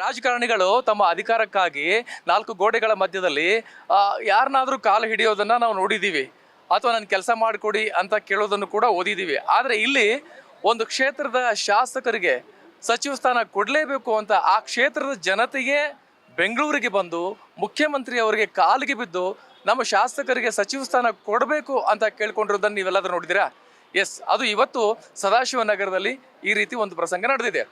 ರಾಜಕಾರಣಿಗಳು ತಮ್ಮ ಅಧಿಕಾರಕ್ಕಾಗಿ ನಾಲ್ಕು ಗೋಡೆಗಳ ಮಧ್ಯದಲ್ಲಿ ಯಾರನ್ನಾದ್ರೂ ಕಾಲು ಹಿಡಿಯೋದನ್ನ ನಾವು ನೋಡಿದ್ದೀವಿ, ಅಥವಾ ನನ್ನ ಕೆಲಸ ಮಾಡಿಕೊಡಿ ಅಂತ ಕೇಳೋದನ್ನು ಕೂಡ ಓದಿದ್ದೀವಿ. ಆದರೆ ಇಲ್ಲಿ ಒಂದು ಕ್ಷೇತ್ರದ ಶಾಸಕರಿಗೆ ಸಚಿವ ಸ್ಥಾನ ಕೊಡಲೇಬೇಕು ಅಂತ ಆ ಕ್ಷೇತ್ರದ ಜನತೆಗೆ ಬೆಂಗಳೂರಿಗೆ ಬಂದು ಮುಖ್ಯಮಂತ್ರಿ ಅವರಿಗೆ ಕಾಲಿಗೆ ಬಿದ್ದು ನಮ್ಮ ಶಾಸಕರಿಗೆ ಸಚಿವ ಸ್ಥಾನ ಕೊಡಬೇಕು ಅಂತ ಕೇಳ್ಕೊಂಡಿರೋದನ್ನು ನೀವೆಲ್ಲರೂ ನೋಡಿದ್ದೀರಾ? ಎಸ್, ಅದು ಇವತ್ತು ಸದಾಶಿವನಗರದಲ್ಲಿ ಈ ರೀತಿ ಒಂದು ಪ್ರಸಂಗ ನಡೆದಿದೆ.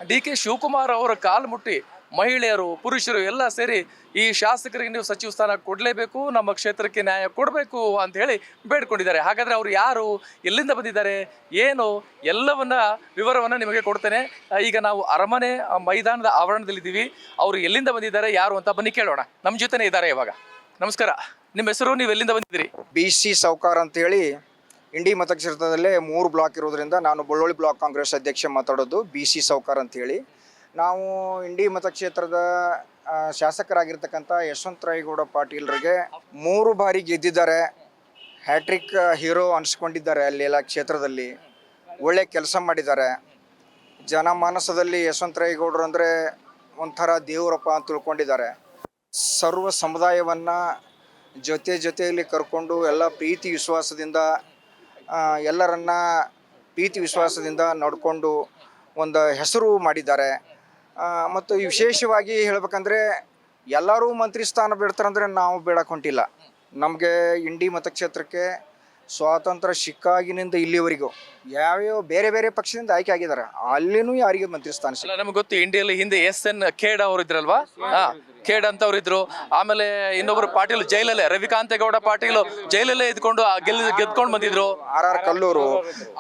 ಡಿ ಕೆ ಶಿವಕುಮಾರ್ ಅವರ ಕಾಲು ಮುಟ್ಟಿ ಮಹಿಳೆಯರು, ಪುರುಷರು ಎಲ್ಲ ಸೇರಿ ಈ ಶಾಸಕರಿಗೆ ನೀವು ಸಚಿವ ಸ್ಥಾನ ಕೊಡಲೇಬೇಕು, ನಮ್ಮ ಕ್ಷೇತ್ರಕ್ಕೆ ನ್ಯಾಯ ಕೊಡಬೇಕು ಅಂತ ಹೇಳಿ ಬೇಡ್ಕೊಂಡಿದ್ದಾರೆ. ಹಾಗಾದರೆ ಅವರು ಯಾರು, ಎಲ್ಲಿಂದ ಬಂದಿದ್ದಾರೆ, ಏನು ಎಲ್ಲವನ್ನ ವಿವರವನ್ನು ನಿಮಗೆ ಕೊಡ್ತೇನೆ. ಈಗ ನಾವು ಅರಮನೆ ಮೈದಾನದ ಆವರಣದಲ್ಲಿದ್ದೀವಿ. ಅವರು ಎಲ್ಲಿಂದ ಬಂದಿದ್ದಾರೆ, ಯಾರು ಅಂತ ಬನ್ನಿ ಕೇಳೋಣ. ನಮ್ಮ ಜೊತೆನೇ ಇದ್ದಾರೆ ಇವಾಗ. ನಮಸ್ಕಾರ, ನಿಮ್ಮ ಹೆಸರು, ನೀವು ಎಲ್ಲಿಂದ ಬಂದಿದ್ದೀರಿ? BC ಸೌಕಾರ್ ಅಂತೇಳಿ ಇಂಡಿ ಮತಕ್ಷೇತ್ರದಲ್ಲೇ 3 ಬ್ಲಾಕ್ ಇರೋದ್ರಿಂದ ನಾನು ಬಳ್ಳೊಳ್ಳಿ ಬ್ಲಾಕ್ ಕಾಂಗ್ರೆಸ್ ಅಧ್ಯಕ್ಷ ಮಾತಾಡೋದು. BC ಸೌಕಾರ್ ಅಂತೇಳಿ ನಾವು ಇಂಡಿ ಮತಕ್ಷೇತ್ರದ ಶಾಸಕರಾಗಿರ್ತಕ್ಕಂಥ ಯಶವಂತರಾಯಗೌಡ ಪಾಟೀಲ್ರಿಗೆ 3 ಬಾರಿ ಗೆದ್ದಿದ್ದಾರೆ. ಹ್ಯಾಟ್ರಿಕ್ ಹೀರೋ ಅನಿಸ್ಕೊಂಡಿದ್ದಾರೆ. ಅಲ್ಲೆಲ್ಲ ಕ್ಷೇತ್ರದಲ್ಲಿ ಒಳ್ಳೆ ಕೆಲಸ ಮಾಡಿದ್ದಾರೆ. ಜನಮಾನಸದಲ್ಲಿ ಯಶವಂತರಾಯಗೌಡರು ಅಂದರೆ ಒಂಥರ ದೇವರಪ್ಪ ಅಂತ ತಿಳ್ಕೊಂಡಿದ್ದಾರೆ. ಸರ್ವ ಸಮುದಾಯವನ್ನು ಜೊತೆಯಲ್ಲಿ ಕರ್ಕೊಂಡು ಎಲ್ಲ ಪ್ರೀತಿ ವಿಶ್ವಾಸದಿಂದ ಎಲ್ಲರನ್ನ ಪ್ರೀತಿ ವಿಶ್ವಾಸದಿಂದ ನಡ್ಕೊಂಡು ಒಂದು ಹೆಸರು ಮಾಡಿದ್ದಾರೆ. ಮತ್ತು ವಿಶೇಷವಾಗಿ ಹೇಳಬೇಕಂದ್ರೆ ಎಲ್ಲರೂ ಮಂತ್ರಿ ಸ್ಥಾನ ಬೇಡ್ತಾರಂದರೆ ನಾವು ಬೇಡಕ್ಕೆ ಹೊಂಟಿಲ್ಲ. ನಮಗೆ ಇಂಡಿ ಮತಕ್ಷೇತ್ರಕ್ಕೆ ಸ್ವಾತಂತ್ರ್ಯ ಸಿಕ್ಕಾಗಿನಿಂದ ಇಲ್ಲಿವರೆಗೂ ಯಾವ್ಯಾವ ಬೇರೆ ಪಕ್ಷದಿಂದ ಆಯ್ಕೆ ಆಗಿದ್ದಾರೆ, ಅಲ್ಲಿನೂ ಯಾರಿಗೆ ಮಂತ್ರಿ ಸ್ಥಾನ ಸಿಕ್ಕ. ನಮ್ಗೆ ಗೊತ್ತು, ಇಂಡಿಯಲ್ಲಿ ಹಿಂದೆ SN ಖೇಡ್ ಅವರು ಇದ್ರಲ್ವಾ, ಖೇಡ್ ಅಂತವ್ರು ಇದ್ರು. ಆಮೇಲೆ ಇನ್ನೊಬ್ರು ಪಾಟೀಲ್ ಜೈಲಲ್ಲೇ, ರವಿಕಾಂತೇಗೌಡ ಪಾಟೀಲ್ ಜೈಲಲ್ಲೇ ಇದ್ಕೊಂಡು ಗೆದ್ಕೊಂಡು ಬಂದಿದ್ರು. RR ಕಲ್ಲೂರು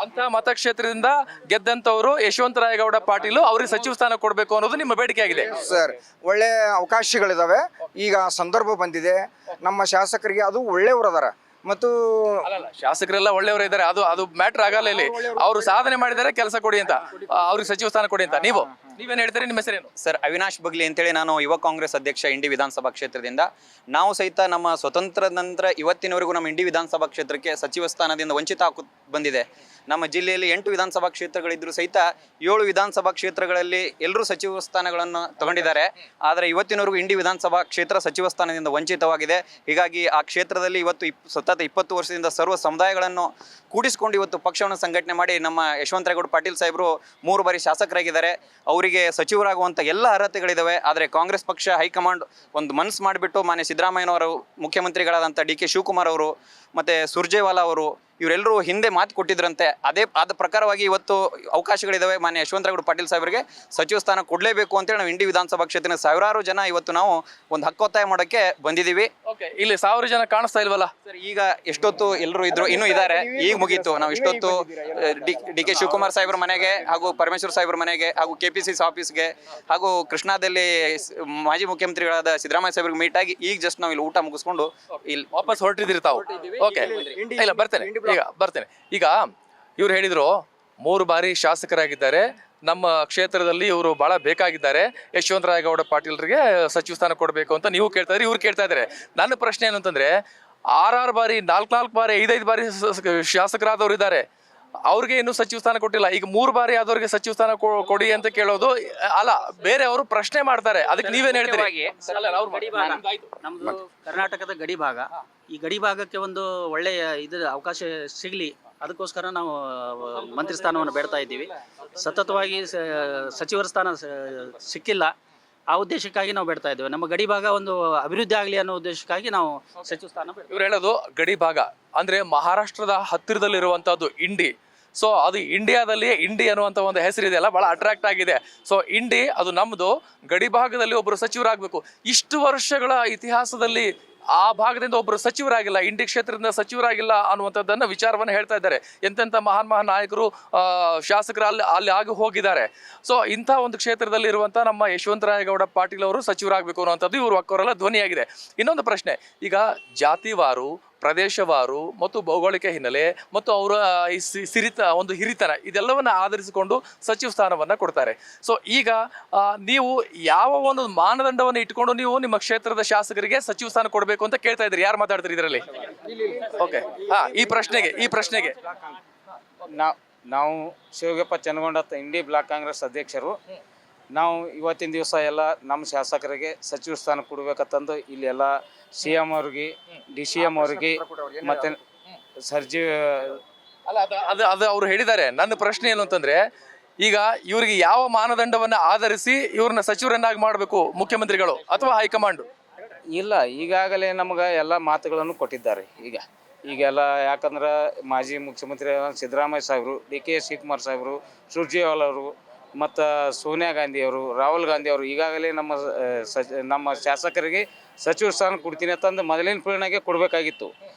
ಅಂತ ಮತಕ್ಷೇತ್ರದಿಂದ ಗೆದ್ದಂತವ್ರು ಯಶವಂತರಾಯಗೌಡ ಪಾಟೀಲ್ ಅವ್ರಿಗೆ ಸಚಿವ ಸ್ಥಾನ ಕೊಡಬೇಕು ಅನ್ನೋದು ನಿಮ್ಮ ಬೇಡಿಕೆ ಆಗಿದೆ. ಸರ್, ಒಳ್ಳೆ ಅವಕಾಶಗಳಿದಾವೆ. ಈಗ ಸಂದರ್ಭ ಬಂದಿದೆ. ನಮ್ಮ ಶಾಸಕರಿಗೆ ಅದು ಒಳ್ಳೆಯವರು ಅದಾರ ಮತ್ತು ಶಾಸಕರೆಲ್ಲ ಒಳ್ಳೆಯವರು ಇದ್ದಾರೆ. ಅದು ಮ್ಯಾಟ್ರ್ ಆಗಲ್ಲ. ಇಲ್ಲಿ ಅವರು ಸಾಧನೆ ಮಾಡಿದ್ದಾರೆ, ಕೆಲಸ ಕೊಡಿ ಅಂತ, ಅವ್ರಿಗೆ ಸಚಿವ ಸ್ಥಾನ ಕೊಡಿ ಅಂತ. ನೀವೇನು ಹೇಳ್ತೀರಿ? ನಿಮ್ಮ ಹೆಸರೇನು? ಸರ್, ಅವಿನಾಶ್ ಬಗ್ಲಿ ಅಂತೇಳಿ, ನಾನು ಯುವ ಕಾಂಗ್ರೆಸ್ ಅಧ್ಯಕ್ಷ ಇಂಡಿ ವಿಧಾನಸಭಾ ಕ್ಷೇತ್ರದಿಂದ. ನಾವು ಸಹಿತ ನಮ್ಮ ಸ್ವತಂತ್ರದ ನಂತರ ಇವತ್ತಿನವರೆಗೂ ನಮ್ಮ ಇಂಡಿ ವಿಧಾನಸಭಾ ಕ್ಷೇತ್ರಕ್ಕೆ ಸಚಿವ ಸ್ಥಾನದಿಂದ ವಂಚಿತ ಬಂದಿದೆ. ನಮ್ಮ ಜಿಲ್ಲೆಯಲ್ಲಿ 8 ವಿಧಾನಸಭಾ ಕ್ಷೇತ್ರಗಳಿದ್ದರೂ ಸಹಿತ 7 ವಿಧಾನಸಭಾ ಕ್ಷೇತ್ರಗಳಲ್ಲಿ ಎಲ್ಲರೂ ಸಚಿವ ಸ್ಥಾನಗಳನ್ನು ತಗೊಂಡಿದ್ದಾರೆ. ಆದರೆ ಇವತ್ತಿನವರೆಗೂ ಇಂಡಿ ವಿಧಾನಸಭಾ ಕ್ಷೇತ್ರ ಸಚಿವ ಸ್ಥಾನದಿಂದ ವಂಚಿತವಾಗಿದೆ. ಹೀಗಾಗಿ ಆ ಕ್ಷೇತ್ರದಲ್ಲಿ ಇವತ್ತು ಸತತ 20 ವರ್ಷದಿಂದ ಸರ್ವ ಸಮುದಾಯಗಳನ್ನು ಕೂಡಿಸಿಕೊಂಡು ಇವತ್ತು ಪಕ್ಷವನ್ನು ಸಂಘಟನೆ ಮಾಡಿ ನಮ್ಮ ಯಶವಂತರಾಯಗೌಡ ಪಾಟೀಲ್ ಸಾಹೇಬರು 3 ಬಾರಿ ಶಾಸಕರಾಗಿದ್ದಾರೆ. ಅವರಿಗೆ ಸಚಿವರಾಗುವಂಥ ಎಲ್ಲ ಅರ್ಹತೆಗಳಿದ್ದಾವೆ. ಆದರೆ ಕಾಂಗ್ರೆಸ್ ಪಕ್ಷ ಹೈಕಮಾಂಡ್ ಒಂದು ಮನಸ್ಸು ಮಾಡಿಬಿಟ್ಟು ಮಾನ್ಯ ಸಿದ್ದರಾಮಯ್ಯನವರು, ಮುಖ್ಯಮಂತ್ರಿಗಳಾದಂಥ ಡಿ ಕೆ ಶಿವಕುಮಾರ್ ಅವರು ಮತ್ತು ಸುರ್ಜೇವಾಲಾ ಅವರು ಇವರೆಲ್ಲರೂ ಹಿಂದೆ ಮಾತು ಕೊಟ್ಟಿದ್ರಂತೆ. ಅದ ಪ್ರಕಾರವಾಗಿ ಇವತ್ತು ಅವಕಾಶಗಳಿದ್ದಾವೆ. ಮಾನ್ಯ ಯಶವಂತರಾಯಗೌಡ ಪಾಟೀಲ್ ಸಾಹೇಬರಿಗೆ ಸಚಿವ ಸ್ಥಾನ ಕೊಡಲೇಬೇಕು ಅಂತೇಳಿ ನಾವು ಇಂಡಿ ವಿಧಾನಸಭಾ ಕ್ಷೇತ್ರದ ಸಾವಿರಾರು ಜನ ಇವತ್ತು ನಾವು ಒಂದು ಹಕ್ಕೊತ್ತಾಯ ಮಾಡೋಕ್ಕೆ ಬಂದಿದ್ದೀವಿ. ಇಲ್ಲಿ 1000 ಜನ ಕಾಣಿಸ್ತಾ ಇಲ್ವಲ್ಲ ಸರ್? ಈಗ ಎಷ್ಟೊತ್ತು ಎಲ್ಲರೂ ಇದ್ರು, ಇನ್ನೂ ಇದ್ದಾರೆ. ಈಗ ಮುಗೀತು. ನಾವು ಇಷ್ಟೊತ್ತು ಡಿ ಕೆ ಶಿವಕುಮಾರ್ ಸಾಹೇಬ್ರ ಮನೆಗೆ ಹಾಗೂ ಪರಮೇಶ್ವರ್ ಸಾಹೇಬ್ರ ಮನೆಗೆ ಹಾಗೂ KPCC ಆಫೀಸ್ಗೆ ಹಾಗೂ ಕೃಷ್ಣಾದಲ್ಲಿ ಮಾಜಿ ಮುಖ್ಯಮಂತ್ರಿಗಳಾದ ಸಿದ್ದರಾಮಯ್ಯ ಸಾಹೇಬ್ರಿಗೆ ಮೀಟ್ ಆಗಿ ಈಗ ಜಸ್ಟ್ ನಾವು ಇಲ್ಲಿ ಊಟ ಮುಗಿಸ್ಕೊಂಡು ಇಲ್ಲಿ ವಾಪಸ್ ಹೊರಟಿದ್ರಿ ತಾವು? ಓಕೆ, ಇಲ್ಲ ಬರ್ತೇನೆ. ಈಗ ಇವ್ರು ಹೇಳಿದ್ರು 3 ಬಾರಿ ಶಾಸಕರಾಗಿದ್ದಾರೆ, ನಮ್ಮ ಕ್ಷೇತ್ರದಲ್ಲಿ ಇವರು ಬಹಳ ಬೇಕಾಗಿದ್ದಾರೆ, ಯಶವಂತರಾಯಗೌಡ ಪಾಟೀಲ್ರಿಗೆ ಸಚಿವ ಸ್ಥಾನ ಕೊಡಬೇಕು ಅಂತ ನೀವು ಕೇಳ್ತಾ ಇದ್ರಿ, ಇವ್ರು ಕೇಳ್ತಾ ಇದ್ದಾರೆ. ನನ್ನ ಪ್ರಶ್ನೆ ಏನಂತಂದ್ರೆ 6 ಬಾರಿ 4 ಬಾರಿ 5 ಬಾರಿ ಶಾಸಕರಾದವ್ರು ಇದ್ದಾರೆ, ಅವ್ರಿಗೆ ಇನ್ನೂ ಸಚಿವ ಸ್ಥಾನ ಕೊಟ್ಟಿಲ್ಲ. ಈಗ 3 ಬಾರಿ ಆದವ್ರಿಗೆ ಸಚಿವ ಸ್ಥಾನ ಕೊಡಿ ಅಂತ ಕೇಳೋದು ಅಲ್ಲ, ಬೇರೆ ಅವರು ಪ್ರಶ್ನೆ ಮಾಡ್ತಾರೆ. ಅದಕ್ಕೆ ನೀವೇನ್ ಹೇಳ್ತೀರಿ? ನಮ್ದು ಕರ್ನಾಟಕದ ಗಡಿ ಭಾಗ. ಈ ಗಡಿ ಭಾಗಕ್ಕೆ ಒಂದು ಒಳ್ಳೆಯ ಅವಕಾಶ ಸಿಗಲಿ, ಅದಕ್ಕೋಸ್ಕರ ನಾವು ಮಂತ್ರಿ ಸ್ಥಾನವನ್ನು ಬೇಡ್ತಾ ಇದ್ದೀವಿ. ಸತತವಾಗಿ ಸಚಿವರ ಸ್ಥಾನ ಸಿಕ್ಕಿಲ್ಲ. ಆ ಉದ್ದೇಶಕ್ಕಾಗಿ ನಾವು ಬೇಡ್ತಾ ಇದ್ದೇವೆ. ನಮ್ಮ ಗಡಿ ಭಾಗ ಒಂದು ಅಭಿವೃದ್ಧಿ ಆಗಲಿ ಅನ್ನೋ ಉದ್ದೇಶಕ್ಕಾಗಿ ನಾವು ಸಚಿವ ಸ್ಥಾನ. ಇವ್ರು ಹೇಳೋದು ಗಡಿ ಭಾಗ ಅಂದ್ರೆ ಮಹಾರಾಷ್ಟ್ರದ ಹತ್ತಿರದಲ್ಲಿರುವಂತಹದ್ದು ಇಂಡಿ. ಸೊ ಅದು ಇಂಡಿಯಾದಲ್ಲಿ ಇಂಡಿ ಅನ್ನುವಂಥ ಒಂದು ಹೆಸರಿದೆಯಲ್ಲ, ಬಹಳ ಅಟ್ರಾಕ್ಟ್ ಆಗಿದೆ. ಸೊ ಇಂಡಿ ಅದು ನಮ್ಮದು, ಗಡಿ ಭಾಗದಲ್ಲಿ ಒಬ್ಬರು ಸಚಿವರಾಗಬೇಕು. ಇಷ್ಟು ವರ್ಷಗಳ ಇತಿಹಾಸದಲ್ಲಿ ಆ ಭಾಗದಿಂದ ಒಬ್ಬರು ಸಚಿವರಾಗಿಲ್ಲ, ಇಂಡಿ ಕ್ಷೇತ್ರದಿಂದ ಸಚಿವರಾಗಿಲ್ಲ ಅನ್ನುವಂಥದ್ದನ್ನು ವಿಚಾರವನ್ನು ಹೇಳ್ತಾ ಇದ್ದಾರೆ. ಎಂತೆಂಥ ಮಹಾನ್ ನಾಯಕರು, ಶಾಸಕರು ಅಲ್ಲಿ ಆಗಿ ಹೋಗಿದ್ದಾರೆ. ಸೊ ಇಂಥ ಒಂದು ಕ್ಷೇತ್ರದಲ್ಲಿ ಇರುವಂಥ ನಮ್ಮ ಯಶವಂತರಾಯಗೌಡ ಪಾಟೀಲ್ ಅವರು ಸಚಿವರಾಗಬೇಕು ಅನ್ನುವಂಥದ್ದು ಇವರು ಒಕ್ಕವರೆಲ್ಲ ಧ್ವನಿಯಾಗಿದೆ. ಇನ್ನೊಂದು ಪ್ರಶ್ನೆ, ಈಗ ಜಾತಿವಾರು, ಪ್ರದೇಶವಾರು ಮತ್ತು ಭೌಗೋಳಿಕ ಹಿನ್ನೆಲೆ ಮತ್ತು ಅವರ ಒಂದು ಹಿರಿತನ ಇದೆಲ್ಲವನ್ನ ಆಧರಿಸಿಕೊಂಡು ಸಚಿವ ಸ್ಥಾನವನ್ನು ಕೊಡ್ತಾರೆ. ಸೊ ಈಗ ನೀವು ಯಾವ ಒಂದು ಮಾನದಂಡವನ್ನು ಇಟ್ಕೊಂಡು ನೀವು ನಿಮ್ಮ ಕ್ಷೇತ್ರದ ಶಾಸಕರಿಗೆ ಸಚಿವ ಸ್ಥಾನ ಕೊಡಬೇಕು ಅಂತ ಕೇಳ್ತಾ ಇದ್ರಿ? ಯಾರು ಮಾತಾಡ್ತಾರೆ ಇದರಲ್ಲಿ? ಓಕೆ, ಈ ಪ್ರಶ್ನೆಗೆ ನಾವು ಶಿವಗಪ್ಪ ಚನ್ನಗೊಂಡ ಇಂಡಿ ಬ್ಲಾಕ್ ಕಾಂಗ್ರೆಸ್ ಅಧ್ಯಕ್ಷರು. ನಾವು ಇವತ್ತಿನ ದಿವಸ ಎಲ್ಲ ನಮ್ಮ ಶಾಸಕರಿಗೆ ಸಚಿವ ಸ್ಥಾನ ಕೊಡ್ಬೇಕಂತಂದು ಇಲ್ಲೆಲ್ಲ ಸಿ ಎಮ್ ಅವ್ರಿಗೆ DCM ಅವ್ರಿಗೆ ಮತ್ತು ಸರ್ಜಿ ಅಲ್ಲ ಅದು ಅವ್ರು ಹೇಳಿದ್ದಾರೆ. ನನ್ನ ಪ್ರಶ್ನೆ ಏನು ಅಂತಂದ್ರೆ, ಈಗ ಇವರಿಗೆ ಯಾವ ಮಾನದಂಡವನ್ನ ಆಧರಿಸಿ ಇವ್ರನ್ನ ಸಚಿವರನ್ನಾಗಿ ಮಾಡಬೇಕು, ಮುಖ್ಯಮಂತ್ರಿಗಳು ಅಥವಾ ಹೈಕಮಾಂಡ್? ಇಲ್ಲ, ಈಗಾಗಲೇ ನಮ್ಗೆ ಎಲ್ಲ ಮಾತುಗಳನ್ನು ಕೊಟ್ಟಿದ್ದಾರೆ. ಈಗೆಲ್ಲ ಯಾಕಂದ್ರೆ ಮಾಜಿ ಮುಖ್ಯಮಂತ್ರಿ ಸಿದ್ದರಾಮಯ್ಯ ಸಾಹೇಬರು, DK ಶಿವಕುಮಾರ್ ಸಾಹೇಬರು, ಸುರ್ಜೇವಾಲ ಅವರು ಮತ್ತು ಸೋನಿಯಾ ಗಾಂಧಿ ಅವರು, ರಾಹುಲ್ ಗಾಂಧಿ ಅವರು ಈಗಾಗಲೇ ನಮ್ಮ ಶಾಸಕರಿಗೆ ಸಚಿವ ಸ್ಥಾನ ಕೊಡ್ತೀನಿ ಅಂತಂದು ಮೊದಲಿನ ಪೀಳಿಗೆಗೆ ಕೊಡಬೇಕಾಗಿತ್ತು.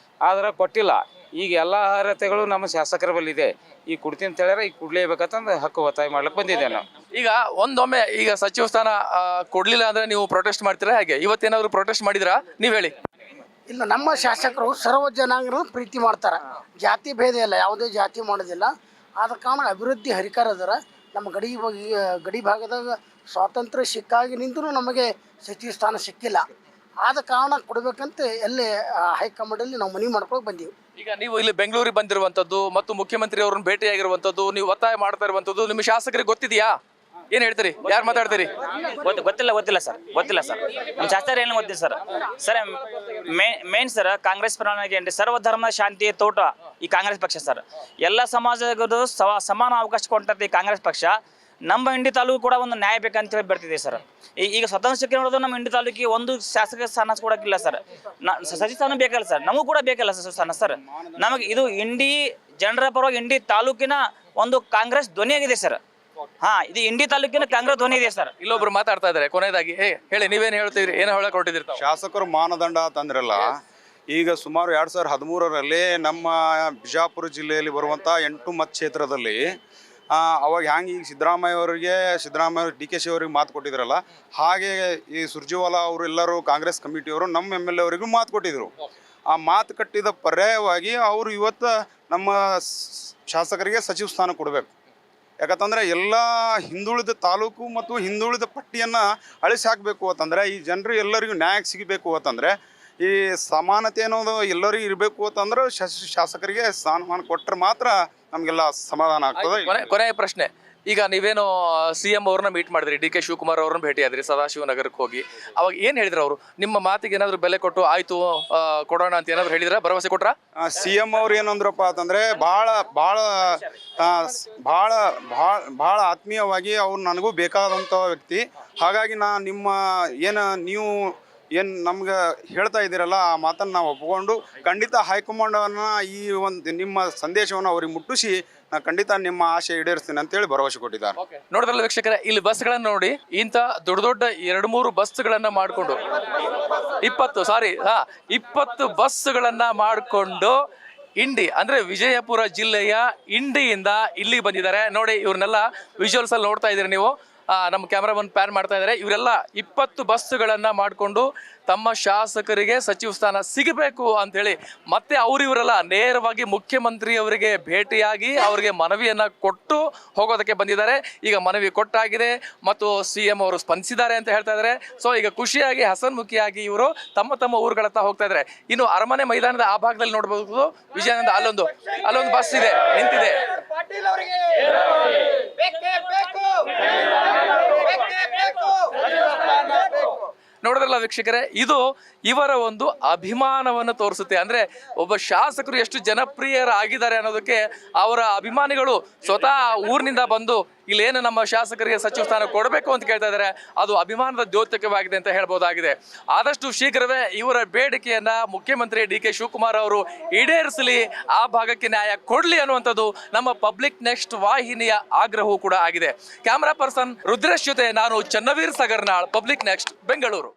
ಆದ್ರೆ ಕೊಟ್ಟಿಲ್ಲ. ಈಗ ಎಲ್ಲ ಅರ್ಹತೆಗಳು ನಮ್ಮ ಶಾಸಕರ ಬಲ್ಲಿದೆ. ಈಗ ಕೊಡ್ತೀನಿ ಅಂತ ಹೇಳ್ಯಾರ, ಈಗ ಕೊಡ್ಲೇಬೇಕಂತಂದು ಹಕ್ಕು ಒತ್ತಾಯ ಮಾಡ್ಲಿಕ್ಕೆ ಬಂದಿದ್ದೆ ನಾವು. ಈಗ ಒಂದೊಮ್ಮೆ ಈಗ ಸಚಿವ ಸ್ಥಾನ ಕೊಡ್ಲಿಲ್ಲ ಅಂದ್ರೆ ನೀವು ಪ್ರೊಟೆಸ್ಟ್ ಮಾಡ್ತೀರಾ ಹೇಗೆ? ಇವತ್ತೇನಾದ್ರು ಪ್ರೊಟೆಸ್ಟ್ ಮಾಡಿದ್ರಾ ನೀವು ಹೇಳಿ? ಇಲ್ಲ, ನಮ್ಮ ಶಾಸಕರು ಸರ್ವ ಜನಾಂಗರನ್ನು ಪ್ರೀತಿ ಮಾಡ್ತಾರೆ. ಜಾತಿ ಭೇದ ಇಲ್ಲ, ಯಾವುದೇ ಜಾತಿ ಮಾಡೋದಿಲ್ಲ. ಆದ ಕಾರಣ ಅಭಿವೃದ್ಧಿ ಹರಿಕಾರ ಅದರ. ನಮ್ಮ ಗಡಿ ಭಾಗದಾಗ ಸ್ವಾತಂತ್ರ್ಯ ಸಿಕ್ಕಾಗಿನಿಂದಲೂ ನಮಗೆ ಸಚಿವ ಸ್ಥಾನ ಸಿಕ್ಕಿಲ್ಲ. ಆದ ಕಾರಣ ಕೊಡಬೇಕಂತ ಎಲ್ಲಿ ಹೈಕಮಾಂಡಲ್ಲಿ ನಾವು ಮನವಿ ಮಾಡ್ಕೊಂಡು ಬಂದೀವಿ. ಈಗ ನೀವು ಇಲ್ಲಿ ಬೆಂಗಳೂರಿಗೆ ಬಂದಿರುವಂಥದ್ದು ಮತ್ತು ಮುಖ್ಯಮಂತ್ರಿ ಅವ್ರನ್ನ ಭೇಟಿಯಾಗಿರುವಂಥದ್ದು, ನೀವು ಒತ್ತಾಯ ಮಾಡ್ತಾ ಇರುವಂಥದ್ದು ನಿಮ್ಮ ಶಾಸಕರಿಗೆ ಗೊತ್ತಿದೆಯಾ? ಏನು ಹೇಳ್ತೀರಿ? ಯಾರು ಮಾತಾಡ್ತೀರಿ? ಗೊತ್ತಿಲ್ಲ ಸರ್. ನಮ್ಮ ಶಾಸ್ತ್ರ ಏನು ಗೊತ್ತಿಲ್ಲ ಸರ್. ಮೇನ್ ಸರ್ ಕಾಂಗ್ರೆಸ್ ಪ್ರಣಾಳಿಕೆ ಅಂದರೆ ಸರ್ವಧರ್ಮ ಶಾಂತಿಯ ತೋಟ ಈ ಕಾಂಗ್ರೆಸ್ ಪಕ್ಷ ಸರ್. ಎಲ್ಲ ಸಮಾಜದ ಸಮಾನ ಅವಕಾಶ ಕೊಟ್ಟಂತೆ ಈ ಕಾಂಗ್ರೆಸ್ ಪಕ್ಷ. ನಮ್ಮ ಇಂಡಿ ತಾಲೂಕು ಕೂಡ ಒಂದು ನ್ಯಾಯ ಬೇಕಂತ ಹೇಳಿ ಬರ್ತಿದೆ ಸರ್. ಈಗ ಸ್ವತಂತ್ರ ಸಿಕ್ಕಿ ನೋಡೋದು ನಮ್ಮ ಇಂಡಿ ತಾಲೂಕಿಗೆ ಒಂದು ಶಾಸಕ ಸ್ಥಾನ ಕೊಡೋಕ್ಕಿಲ್ಲ ಸರ್. ಸಚಿವ ಸ್ಥಾನ ಬೇಕಲ್ಲ ಸರ್, ನಮಗೂ ಕೂಡ ಬೇಕಲ್ಲ ಸಚಿವ ಸ್ಥಾನ ಸರ್. ನಮಗೆ ಇದು ಇಂಡಿ ಜನರ ಪರವಾಗಿ ಇಂಡಿ ತಾಲೂಕಿನ ಒಂದು ಕಾಂಗ್ರೆಸ್ ಧ್ವನಿಯಾಗಿದೆ ಸರ್. ಇದು ಇಂಡಿ ತಾಲೂಕಿನ ಕಾಂಗ್ರೆಸ್ ಧ್ವನಿ ಇದೆ ಸರ್. ಇಲ್ಲೊಬ್ರು ಮಾತಾಡ್ತಾ ಇದ್ದಾರೆ. ಕೊನೆಯದಾಗಿ ಹೇಳಿ, ನೀವೇನು ಹೇಳ್ತೀರಿ? ಏನೋ ಹೇಳಕ್ ಹೊರಟಿದ್ದೀರಿ ತಾವು? ಶಾಸಕರು ಮಾನದಂಡ ಅಂತಂದ್ರಲ್ಲ, ಈಗ ಸುಮಾರು 2013ರಲ್ಲಿ ನಮ್ಮ ಬಿಜಾಪುರ ಜಿಲ್ಲೆಯಲ್ಲಿ ಬರುವಂಥ 8 ಮತಕ್ಷೇತ್ರದಲ್ಲಿ ಅವಾಗ ಹ್ಯಾಂಗೆ ಈಗ ಸಿದ್ದರಾಮಯ್ಯ DK ಅವರಿಗೆ ಮಾತು ಕೊಟ್ಟಿದ್ರಲ್ಲ, ಹಾಗೆ ಈ ಸುರ್ಜೇವಾಲ ಅವರು ಎಲ್ಲರೂ ಕಾಂಗ್ರೆಸ್ ಕಮಿಟಿಯವರು ನಮ್ಮ MLA ಅವರಿಗೂ ಮಾತು ಕೊಟ್ಟಿದ್ರು. ಆ ಮಾತು ಕಟ್ಟಿದ ಪರ್ಯಾಯವಾಗಿ ಅವರು ಇವತ್ತು ನಮ್ಮ ಶಾಸಕರಿಗೆ ಸಚಿವ ಸ್ಥಾನ ಕೊಡಬೇಕು. ಯಾಕಂತಂದರೆ ಎಲ್ಲ ಹಿಂದುಳಿದ ತಾಲೂಕು ಮತ್ತು ಹಿಂದುಳಿದ ಪಟ್ಟಿಯನ್ನು ಅಳಿಸಿ ಹಾಕಬೇಕು ಅಂತಂದರೆ, ಈ ಜನರು ಎಲ್ಲರಿಗೂ ನ್ಯಾಯ ಸಿಗಬೇಕು ಅಂತಂದರೆ, ಈ ಸಮಾನತೆ ಅನ್ನೋದು ಎಲ್ಲರಿಗೂ ಇರಬೇಕು ಅಂತಂದ್ರೆ ಶಾಸಕರಿಗೆ ಸ್ಥಾನಮಾನ ಕೊಟ್ಟರೆ ಮಾತ್ರ ನಮಗೆಲ್ಲ ಸಮಾಧಾನ ಆಗ್ತದೆ. ಕೊನೆಯ ಪ್ರಶ್ನೆ, ಈಗ ನೀವೇನು CM ಅವ್ರನ್ನ ಮೀಟ್ ಮಾಡಿದ್ರಿ, DK ಶಿವಕುಮಾರ್ ಅವ್ರನ್ನ ಭೇಟಿ ಆದ್ರಿ ಸದಾಶಿವನಗರಕ್ಕೆ ಹೋಗಿ. ಅವಾಗ ಏನು ಹೇಳಿದ್ರು ಅವರು? ನಿಮ್ಮ ಮಾತಿಗೆ ಏನಾದರೂ ಬೆಲೆ ಕೊಟ್ಟು ಆಯ್ತು ಕೊಡೋಣ ಅಂತ ಏನಾದ್ರು ಹೇಳಿದ್ರ? ಭರವಸೆ ಕೊಟ್ರ? CM ಅವ್ರು ಏನಂದ್ರಪ್ಪ ಅಂತಂದರೆ, ಭಾಳ ಆತ್ಮೀಯವಾಗಿ ಅವ್ರು ನನಗೂ ಬೇಕಾದಂಥ ವ್ಯಕ್ತಿ. ಹಾಗಾಗಿ ನೀವು ನಮ್ಗೆ ಹೇಳ್ತಾ ಇದ್ದೀರಲ್ಲ, ಆ ಮಾತನ್ನು ನಾವು ಒಪ್ಪಿಕೊಂಡು ಖಂಡಿತ ಹೈಕಮಾಂಡನ್ನು ಈ ಒಂದು ನಿಮ್ಮ ಸಂದೇಶವನ್ನು ಅವ್ರಿಗೆ ಮುಟ್ಟಿಸಿ ನಾನು ಖಂಡಿತ ನಿಮ್ಮ ಆಶೆ ಈಡೇರಿಸ್ತೀನಿ ಅಂತೇಳಿ ಭರವಸೆ ಕೊಟ್ಟಿದ್ದಾರೆ. ನೋಡಿದ್ರಲ್ಲ ವೀಕ್ಷಕರೇ, ಇಲ್ಲಿ ಬಸ್ಗಳನ್ನು ನೋಡಿ, ಇಂಥ ದೊಡ್ಡ 2-3 ಬಸ್ಗಳನ್ನ ಮಾಡಿಕೊಂಡು 20 ಬಸ್ಗಳನ್ನ ಮಾಡಿಕೊಂಡು ಇಂಡಿ ಅಂದ್ರೆ ವಿಜಯಪುರ ಜಿಲ್ಲೆಯ ಇಂಡಿಯಿಂದ ಇಲ್ಲಿಗೆ ಬಂದಿದ್ದಾರೆ. ನೋಡಿ, ಇವ್ರನ್ನೆಲ್ಲ ವಿಜುವಲ್ಸ್ ಅಲ್ಲಿ ನೋಡ್ತಾ ಇದ್ದೀರಿ ನೀವು. ನಮ್ಮ ಕ್ಯಾಮ್ರಾಮನ್ ಪ್ಯಾನ್ ಮಾಡ್ತಾ ಇದ್ದಾರೆ. ಇವರೆಲ್ಲ 20 ಬಸ್ಗಳನ್ನ ಮಾಡಿಕೊಂಡು ತಮ್ಮ ಶಾಸಕರಿಗೆ ಸಚಿವ ಸ್ಥಾನ ಸಿಗಬೇಕು ಅಂತೇಳಿ ಮತ್ತೆ ಇವರೆಲ್ಲ ನೇರವಾಗಿ ಮುಖ್ಯಮಂತ್ರಿಯವರಿಗೆ ಭೇಟಿಯಾಗಿ ಅವರಿಗೆ ಮನವಿಯನ್ನ ಕೊಟ್ಟು ಹೋಗೋದಕ್ಕೆ ಬಂದಿದ್ದಾರೆ. ಈಗ ಮನವಿ ಕೊಟ್ಟಾಗಿದೆ ಮತ್ತು CM ಅವರು ಸ್ಪಂದಿಸಿದ್ದಾರೆ ಅಂತ ಹೇಳ್ತಾ ಇದ್ದಾರೆ. ಸೊ ಈಗ ಖುಷಿಯಾಗಿ ಹಸನ್ಮುಖಿಯಾಗಿ ಇವರು ತಮ್ಮ ಊರುಗಳತ್ತ ಹೋಗ್ತಾ ಇದ್ದಾರೆ. ಇನ್ನು ಅರಮನೆ ಮೈದಾನದ ಆ ಭಾಗದಲ್ಲಿ ನೋಡಬಹುದು, ವಿಜಯಾನಂದ ಅಲ್ಲೊಂದು ಬಸ್ ಇದೆ, ನಿಂತಿದೆ. ನೋಡಿದ್ರಲ್ಲ ವೀಕ್ಷಕರೇ, ಇದು ಇವರ ಒಂದು ಅಭಿಮಾನವನ್ನು ತೋರಿಸುತ್ತೆ. ಅಂದ್ರೆ ಒಬ್ಬ ಶಾಸಕರು ಎಷ್ಟು ಜನಪ್ರಿಯರಾಗಿದ್ದಾರೆ ಅನ್ನೋದಕ್ಕೆ ಅವರ ಅಭಿಮಾನಿಗಳು ಸ್ವತಃ ಊರಿನಿಂದ ಬಂದು ಇಲ್ಲೇನು ನಮ್ಮ ಶಾಸಕರಿಗೆ ಸಚಿವ ಸ್ಥಾನ ಕೊಡಬೇಕು ಅಂತ ಕೇಳ್ತಾ ಇದ್ದಾರೆ. ಅದು ಅಭಿಮಾನದ ದ್ಯೋತಕವಾಗಿದೆ ಅಂತ ಹೇಳ್ಬೋದಾಗಿದೆ. ಆದಷ್ಟು ಶೀಘ್ರವೇ ಇವರ ಬೇಡಿಕೆಯನ್ನ ಮುಖ್ಯಮಂತ್ರಿ DK ಶಿವಕುಮಾರ್ ಅವರು ಈಡೇರಿಸಲಿ, ಆ ಭಾಗಕ್ಕೆ ನ್ಯಾಯ ಕೊಡ್ಲಿ ಅನ್ನುವಂಥದ್ದು ನಮ್ಮ ಪಬ್ಲಿಕ್ ನೆಕ್ಸ್ಟ್ ವಾಹಿನಿಯ ಆಗ್ರಹವೂ ಕೂಡ ಆಗಿದೆ. ಕ್ಯಾಮರಾ ಪರ್ಸನ್ ರುದ್ರೇಶ್ ಜೊತೆ ನಾನು ಚನ್ನವೀರ್ ಸಗರ್ನಾಳ್, ಪಬ್ಲಿಕ್ ನೆಕ್ಸ್ಟ್, ಬೆಂಗಳೂರು.